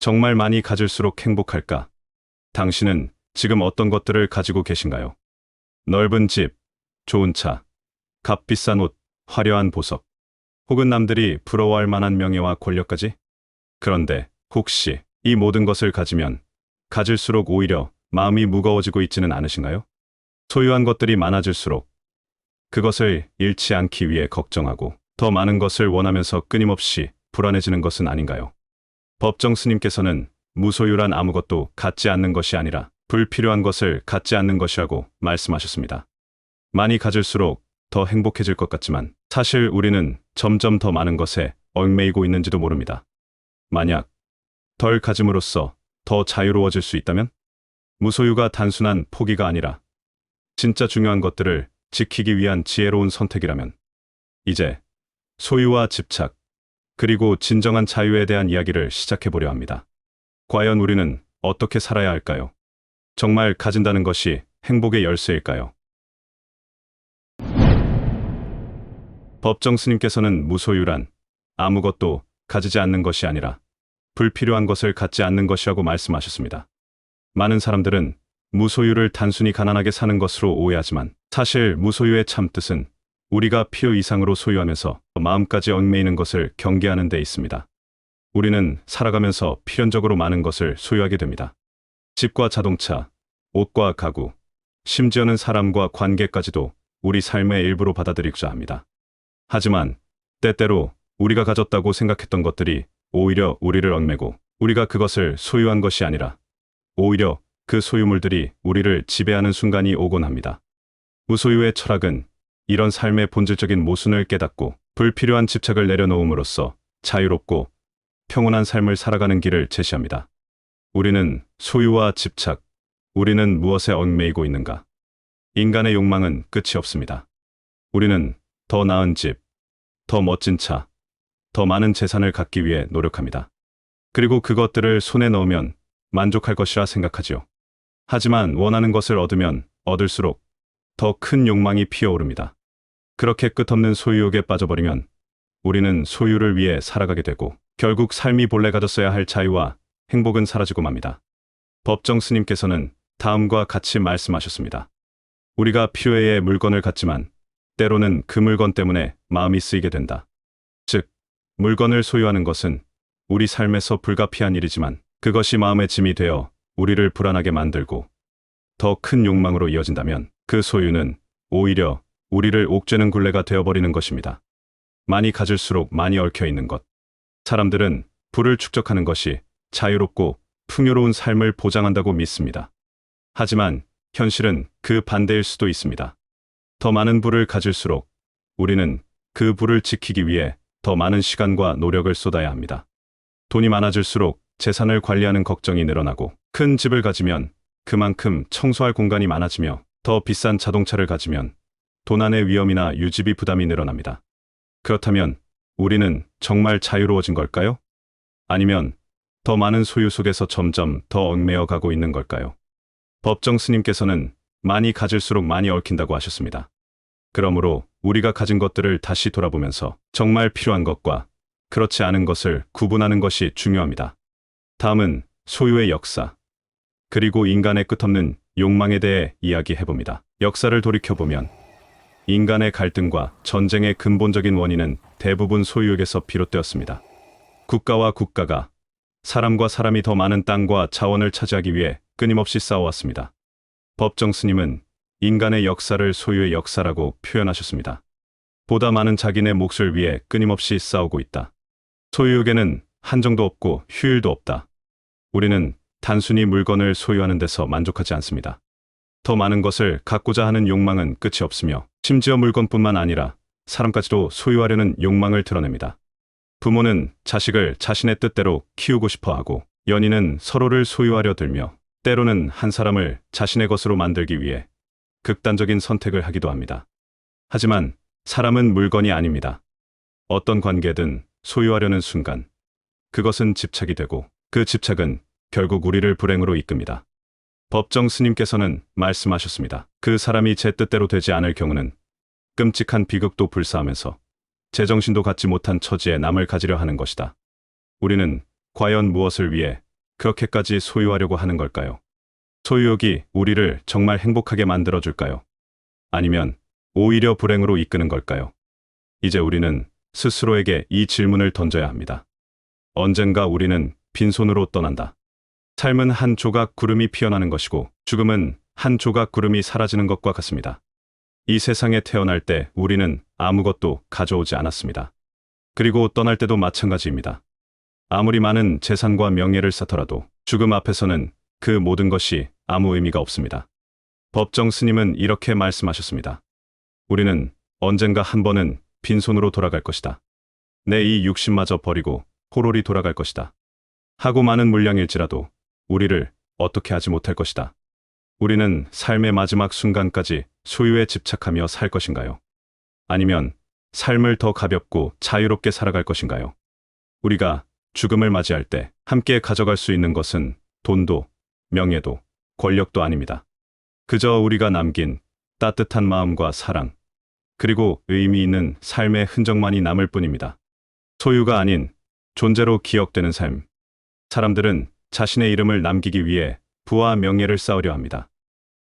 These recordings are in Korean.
정말 많이 가질수록 행복할까? 당신은 지금 어떤 것들을 가지고 계신가요? 넓은 집, 좋은 차, 값비싼 옷, 화려한 보석, 혹은 남들이 부러워할 만한 명예와 권력까지? 그런데 혹시 이 모든 것을 가지면 가질수록 오히려 마음이 무거워지고 있지는 않으신가요? 소유한 것들이 많아질수록 그것을 잃지 않기 위해 걱정하고 더 많은 것을 원하면서 끊임없이 불안해지는 것은 아닌가요? 법정 스님께서는 무소유란 아무것도 갖지 않는 것이 아니라 불필요한 것을 갖지 않는 것이라고 말씀하셨습니다. 많이 가질수록 더 행복해질 것 같지만 사실 우리는 점점 더 많은 것에 얽매이고 있는지도 모릅니다. 만약 덜 가짐으로써 더 자유로워질 수 있다면? 무소유가 단순한 포기가 아니라 진짜 중요한 것들을 지키기 위한 지혜로운 선택이라면 이제 소유와 집착, 그리고 진정한 자유에 대한 이야기를 시작해 보려 합니다. 과연 우리는 어떻게 살아야 할까요? 정말 가진다는 것이 행복의 열쇠일까요? 법정 스님께서는 무소유란 아무것도 가지지 않는 것이 아니라 불필요한 것을 갖지 않는 것이라고 말씀하셨습니다. 많은 사람들은 무소유를 단순히 가난하게 사는 것으로 오해하지만 사실 무소유의 참뜻은 우리가 필요 이상으로 소유하면서 마음까지 얽매이는 것을 경계하는 데 있습니다. 우리는 살아가면서 필연적으로 많은 것을 소유하게 됩니다. 집과 자동차, 옷과 가구, 심지어는 사람과 관계까지도 우리 삶의 일부로 받아들이고자 합니다. 하지만 때때로 우리가 가졌다고 생각했던 것들이 오히려 우리를 얽매고 우리가 그것을 소유한 것이 아니라 오히려 그 소유물들이 우리를 지배하는 순간이 오곤 합니다. 무소유의 철학은 이런 삶의 본질적인 모순을 깨닫고 불필요한 집착을 내려놓음으로써 자유롭고 평온한 삶을 살아가는 길을 제시합니다. 우리는 소유와 집착, 우리는 무엇에 얽매이고 있는가? 인간의 욕망은 끝이 없습니다. 우리는 더 나은 집, 더 멋진 차, 더 많은 재산을 갖기 위해 노력합니다. 그리고 그것들을 손에 넣으면 만족할 것이라 생각하지요. 하지만 원하는 것을 얻으면 얻을수록 더 큰 욕망이 피어오릅니다. 그렇게 끝없는 소유욕에 빠져버리면 우리는 소유를 위해 살아가게 되고 결국 삶이 본래 가졌어야 할 자유와 행복은 사라지고 맙니다. 법정 스님께서는 다음과 같이 말씀하셨습니다. 우리가 필요해야 물건을 갖지만 때로는 그 물건 때문에 마음이 쓰이게 된다. 즉, 물건을 소유하는 것은 우리 삶에서 불가피한 일이지만 그것이 마음의 짐이 되어 우리를 불안하게 만들고 더 큰 욕망으로 이어진다면 그 소유는 오히려 우리를 옥죄는 굴레가 되어버리는 것입니다. 많이 가질수록 많이 얽혀 있는 것. 사람들은 부를 축적하는 것이 자유롭고 풍요로운 삶을 보장한다고 믿습니다. 하지만 현실은 그 반대일 수도 있습니다. 더 많은 부를 가질수록 우리는 그 부를 지키기 위해 더 많은 시간과 노력을 쏟아야 합니다. 돈이 많아질수록 재산을 관리하는 걱정이 늘어나고 큰 집을 가지면 그만큼 청소할 공간이 많아지며 더 비싼 자동차를 가지면 도난의 위험이나 유지비 부담이 늘어납니다. 그렇다면 우리는 정말 자유로워진 걸까요? 아니면 더 많은 소유 속에서 점점 더 얽매여 가고 있는 걸까요? 법정 스님께서는 많이 가질수록 많이 얽힌다고 하셨습니다. 그러므로 우리가 가진 것들을 다시 돌아보면서 정말 필요한 것과 그렇지 않은 것을 구분하는 것이 중요합니다. 다음은 소유의 역사, 그리고 인간의 끝없는 욕망에 대해 이야기해봅니다. 역사를 돌이켜보면 인간의 갈등과 전쟁의 근본적인 원인은 대부분 소유욕에서 비롯되었습니다. 국가와 국가가 사람과 사람이 더 많은 땅과 자원을 차지하기 위해 끊임없이 싸워왔습니다. 법정 스님은 인간의 역사를 소유의 역사라고 표현하셨습니다. 보다 많은 자기네 몫을 위해 끊임없이 싸우고 있다. 소유욕에는 한정도 없고 휴일도 없다. 우리는 단순히 물건을 소유하는 데서 만족하지 않습니다. 더 많은 것을 갖고자 하는 욕망은 끝이 없으며 심지어 물건뿐만 아니라 사람까지도 소유하려는 욕망을 드러냅니다. 부모는 자식을 자신의 뜻대로 키우고 싶어 하고 연인은 서로를 소유하려 들며 때로는 한 사람을 자신의 것으로 만들기 위해 극단적인 선택을 하기도 합니다. 하지만 사람은 물건이 아닙니다. 어떤 관계든 소유하려는 순간 그것은 집착이 되고 그 집착은 결국 우리를 불행으로 이끕니다. 법정 스님께서는 말씀하셨습니다. 그 사람이 제 뜻대로 되지 않을 경우는 끔찍한 비극도 불사하면서 제정신도 갖지 못한 처지에 남을 가지려 하는 것이다. 우리는 과연 무엇을 위해 그렇게까지 소유하려고 하는 걸까요? 소유욕이 우리를 정말 행복하게 만들어줄까요? 아니면 오히려 불행으로 이끄는 걸까요? 이제 우리는 스스로에게 이 질문을 던져야 합니다. 언젠가 우리는 빈손으로 떠난다. 삶은 한 조각 구름이 피어나는 것이고 죽음은 한 조각 구름이 사라지는 것과 같습니다. 이 세상에 태어날 때 우리는 아무것도 가져오지 않았습니다. 그리고 떠날 때도 마찬가지입니다. 아무리 많은 재산과 명예를 쌓더라도 죽음 앞에서는 그 모든 것이 아무 의미가 없습니다. 법정 스님은 이렇게 말씀하셨습니다. 우리는 언젠가 한 번은 빈손으로 돌아갈 것이다. 내 이 육신마저 버리고 호롤이 돌아갈 것이다. 하고 많은 물량일지라도 우리를 어떻게 하지 못할 것이다. 우리는 삶의 마지막 순간까지 소유에 집착하며 살 것인가요? 아니면 삶을 더 가볍고 자유롭게 살아갈 것인가요? 우리가 죽음을 맞이할 때 함께 가져갈 수 있는 것은 돈도, 명예도, 권력도 아닙니다. 그저 우리가 남긴 따뜻한 마음과 사랑, 그리고 의미 있는 삶의 흔적만이 남을 뿐입니다. 소유가 아닌 존재로 기억되는 삶. 사람들은 자신의 이름을 남기기 위해 부와 명예를 쌓으려 합니다.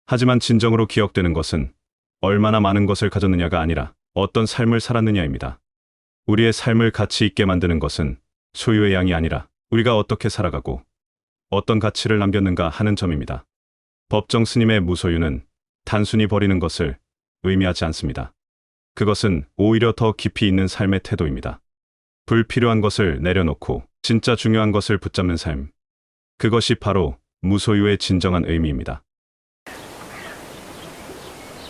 하지만 진정으로 기억되는 것은 얼마나 많은 것을 가졌느냐가 아니라 어떤 삶을 살았느냐입니다. 우리의 삶을 가치 있게 만드는 것은 소유의 양이 아니라 우리가 어떻게 살아가고 어떤 가치를 남겼는가 하는 점입니다. 법정 스님의 무소유는 단순히 버리는 것을 의미하지 않습니다. 그것은 오히려 더 깊이 있는 삶의 태도입니다. 불필요한 것을 내려놓고 진짜 중요한 것을 붙잡는 삶. 그것이 바로 무소유의 진정한 의미입니다.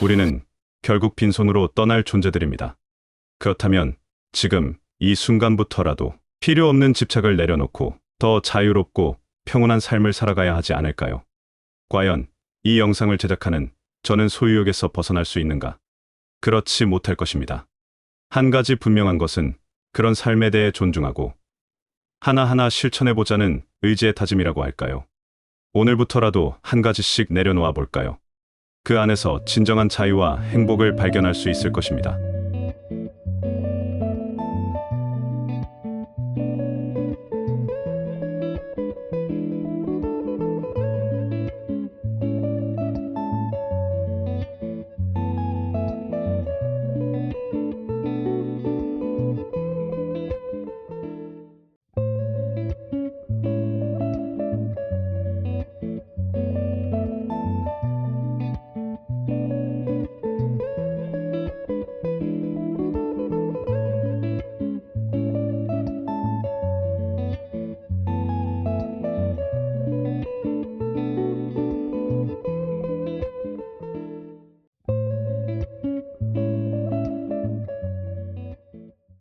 우리는 결국 빈손으로 떠날 존재들입니다. 그렇다면 지금 이 순간부터라도 필요 없는 집착을 내려놓고 더 자유롭고 평온한 삶을 살아가야 하지 않을까요? 과연 이 영상을 제작하는 저는 소유욕에서 벗어날 수 있는가? 그렇지 못할 것입니다. 한 가지 분명한 것은 그런 삶에 대해 존중하고 하나하나 실천해보자는 의지의 다짐이라고 할까요? 오늘부터라도 한 가지씩 내려놓아 볼까요? 그 안에서 진정한 자유와 행복을 발견할 수 있을 것입니다.